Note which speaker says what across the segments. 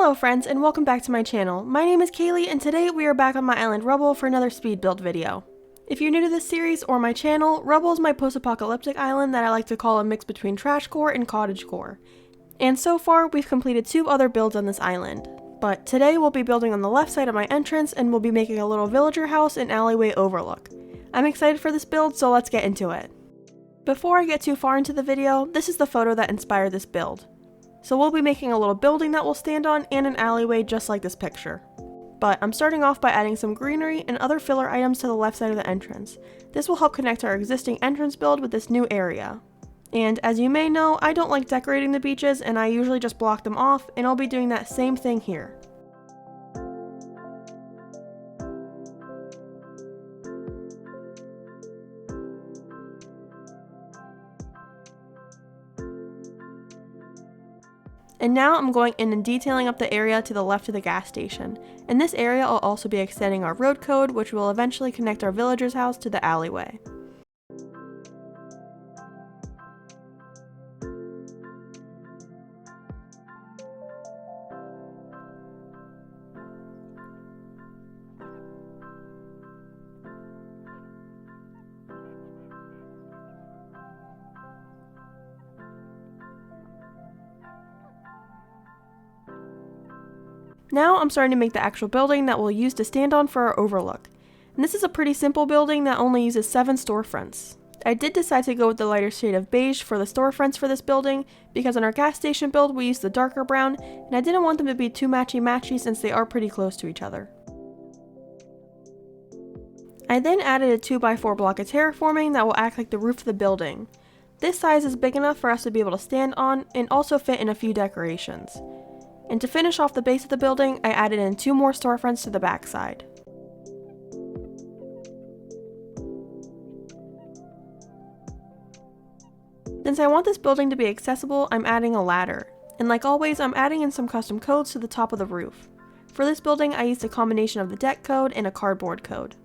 Speaker 1: Hello friends, and welcome back to my channel. My name is Kaylee, and today we are back on my island Rubble for another speed build video. If you're new to this series or my channel, Rubble is my post-apocalyptic island that I like to call a mix between trashcore and cottagecore. And so far, we've completed 2 other builds on this island. But today we'll be building on the left side of my entrance, and we'll be making a little villager house in alleyway Overlook. I'm excited for this build, so let's get into it. Before I get too far into the video, this is the photo that inspired this build. So we'll be making a little building that we'll stand on and an alleyway just like this picture. But I'm starting off by adding some greenery and other filler items to the left side of the entrance. This will help connect our existing entrance build with this new area. And as you may know, I don't like decorating the beaches and I usually just block them off, and I'll be doing that same thing here. And now I'm going in and detailing up the area to the left of the gas station. In this area I'll also be extending our road code, which will eventually connect our villager's house to the alleyway. Now I'm starting to make the actual building that we'll use to stand on for our overlook. And this is a pretty simple building that only uses 7 storefronts. I did decide to go with the lighter shade of beige for the storefronts for this building because on our gas station build we used the darker brown, and I didn't want them to be too matchy-matchy since they are pretty close to each other. I then added a 2x4 block of terraforming that will act like the roof of the building. This size is big enough for us to be able to stand on and also fit in a few decorations. And to finish off the base of the building, I added in 2 more storefronts to the back side. Since I want this building to be accessible, I'm adding a ladder. And like always, I'm adding in some custom codes to the top of the roof. For this building, I used a combination of the deck code and a cardboard code.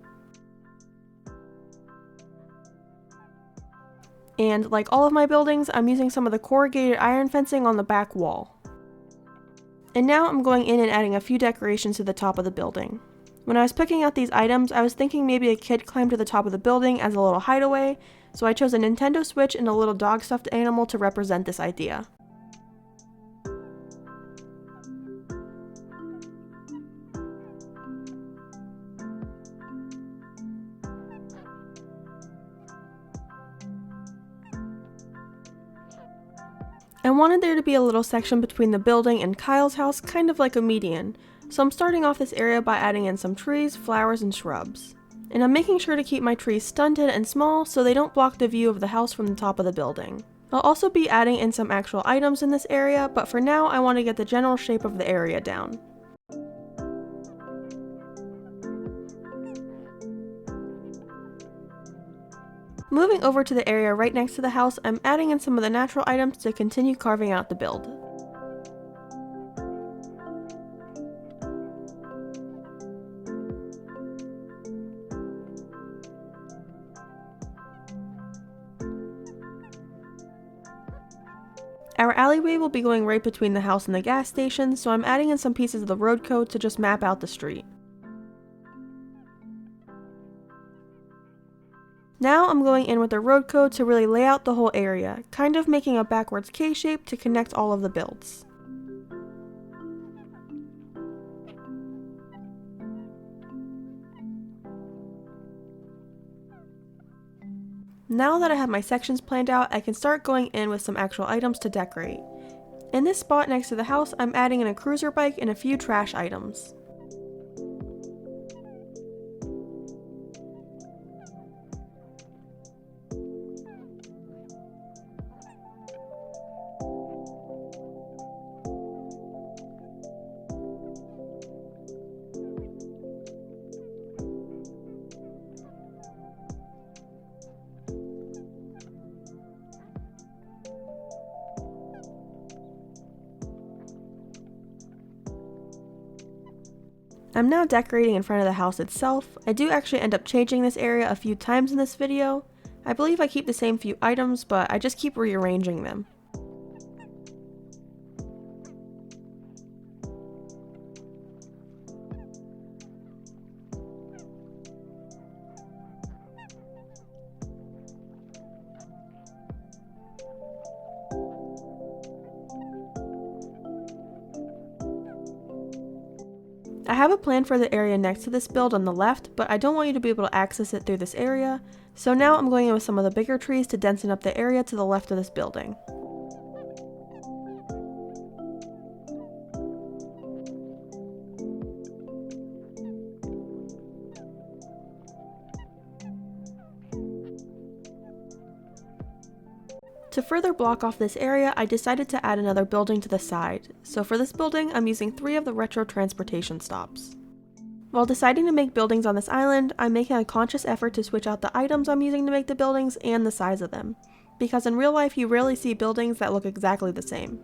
Speaker 1: And like all of my buildings, I'm using some of the corrugated iron fencing on the back wall. And now I'm going in and adding a few decorations to the top of the building. When I was picking out these items, I was thinking maybe a kid climbed to the top of the building as a little hideaway, so I chose a Nintendo Switch and a little dog stuffed animal to represent this idea. I wanted there to be a little section between the building and Kyle's house, kind of like a median, so I'm starting off this area by adding in some trees, flowers, and shrubs. And I'm making sure to keep my trees stunted and small so they don't block the view of the house from the top of the building. I'll also be adding in some actual items in this area, but for now I want to get the general shape of the area down. Moving over to the area right next to the house, I'm adding in some of the natural items to continue carving out the build. Our alleyway will be going right between the house and the gas station, so I'm adding in some pieces of the road code to just map out the street. Now I'm going in with the road code to really lay out the whole area, kind of making a backwards K shape to connect all of the builds. Now that I have my sections planned out, I can start going in with some actual items to decorate. In this spot next to the house, I'm adding in a cruiser bike and a few trash items. I'm now decorating in front of the house itself. I do actually end up changing this area a few times in this video. I believe I keep the same few items, but I just keep rearranging them. I have a plan for the area next to this build on the left, but I don't want you to be able to access it through this area, so now I'm going in with some of the bigger trees to densen up the area to the left of this building. To further block off this area, I decided to add another building to the side, so for this building I'm using 3 of the retro transportation stops. While deciding to make buildings on this island, I'm making a conscious effort to switch out the items I'm using to make the buildings and the size of them, because in real life you rarely see buildings that look exactly the same.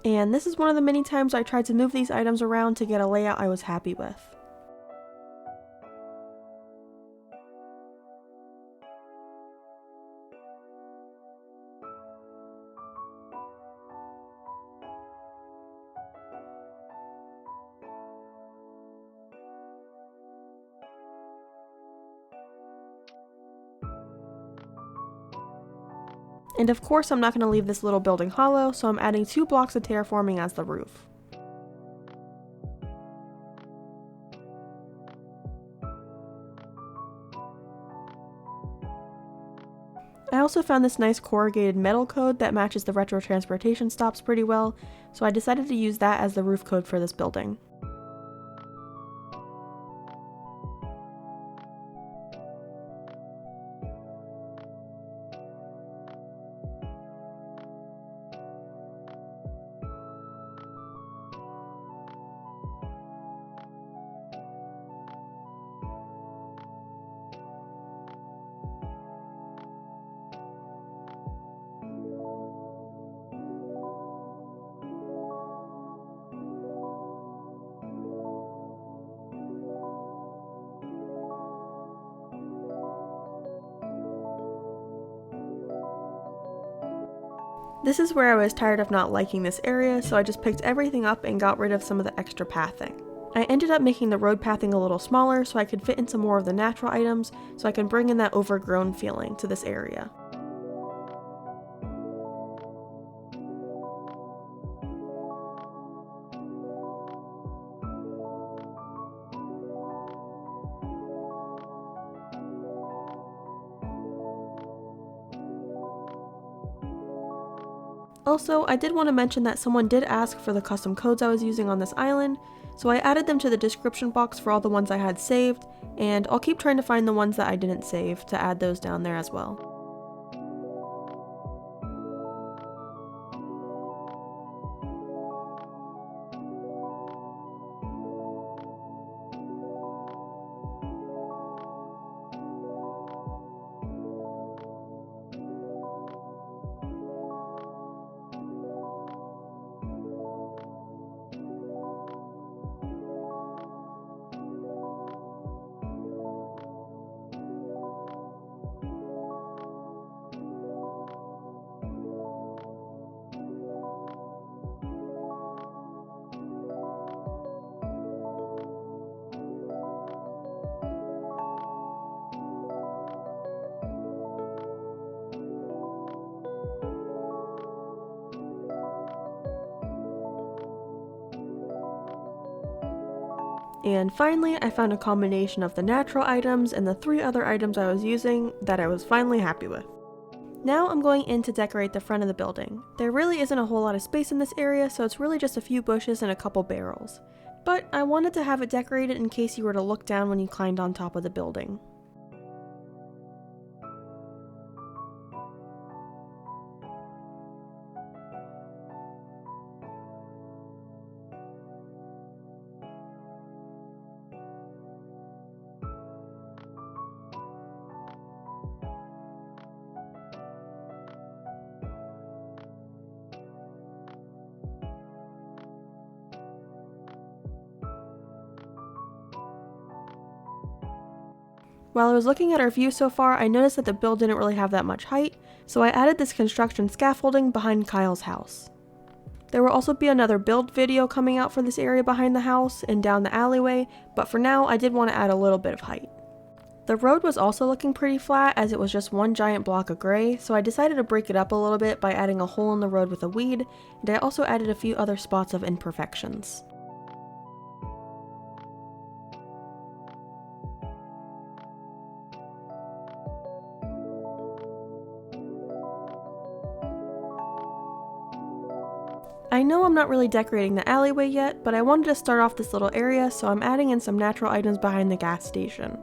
Speaker 1: And this is one of the many times I tried to move these items around to get a layout I was happy with. And of course I'm not going to leave this little building hollow, so I'm adding 2 blocks of terraforming as the roof. I also found this nice corrugated metal code that matches the retro transportation stops pretty well, so I decided to use that as the roof code for this building. This is where I was tired of not liking this area, so I just picked everything up and got rid of some of the extra pathing. I ended up making the road pathing a little smaller so I could fit in some more of the natural items, so I can bring in that overgrown feeling to this area. Also, I did want to mention that someone did ask for the custom codes I was using on this island, so I added them to the description box for all the ones I had saved, and I'll keep trying to find the ones that I didn't save to add those down there as well. And finally, I found a combination of the natural items and the 3 other items I was using that I was finally happy with. Now I'm going in to decorate the front of the building. There really isn't a whole lot of space in this area, so it's really just a few bushes and a couple barrels. But I wanted to have it decorated in case you were to look down when you climbed on top of the building. While I was looking at our view so far, I noticed that the build didn't really have that much height, so I added this construction scaffolding behind Kyle's house. There will also be another build video coming out for this area behind the house and down the alleyway, but for now I did want to add a little bit of height. The road was also looking pretty flat as it was just one giant block of gray, so I decided to break it up a little bit by adding a hole in the road with a weed, and I also added a few other spots of imperfections. I know I'm not really decorating the alleyway yet, but I wanted to start off this little area, so I'm adding in some natural items behind the gas station.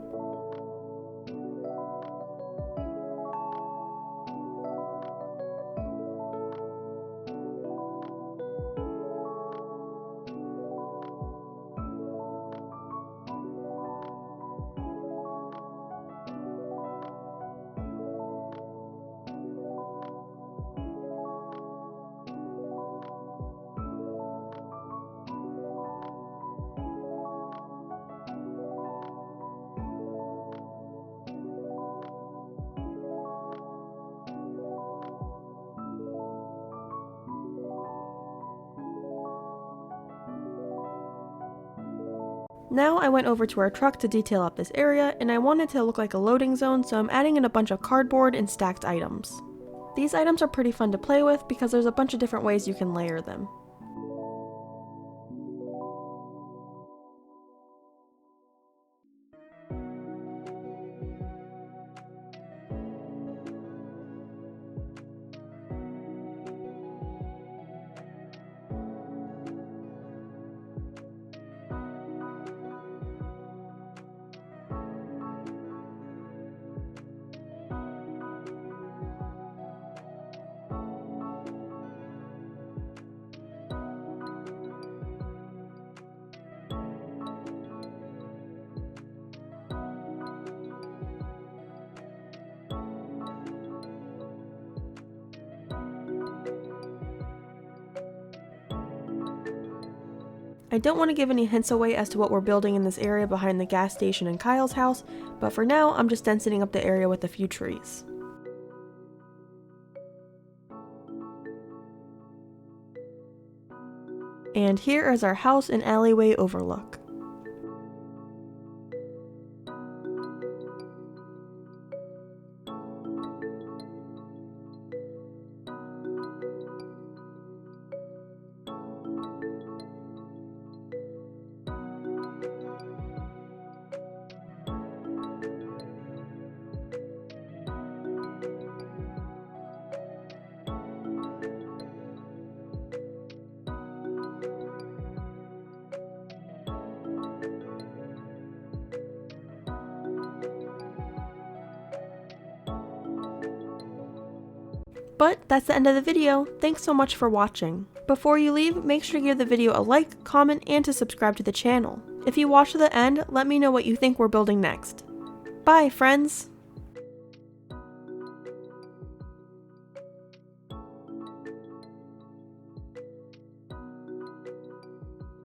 Speaker 1: Now I went over to our truck to detail up this area, and I wanted it to look like a loading zone, so I'm adding in a bunch of cardboard and stacked items. These items are pretty fun to play with because there's a bunch of different ways you can layer them. I don't want to give any hints away as to what we're building in this area behind the gas station and Kyle's house, but for now I'm just densening up the area with a few trees. And here is our house and alleyway overlook. But that's the end of the video. Thanks so much for watching. Before you leave, make sure to give the video a like, comment, and to subscribe to the channel. If you watch to the end, let me know what you think we're building next. Bye, friends!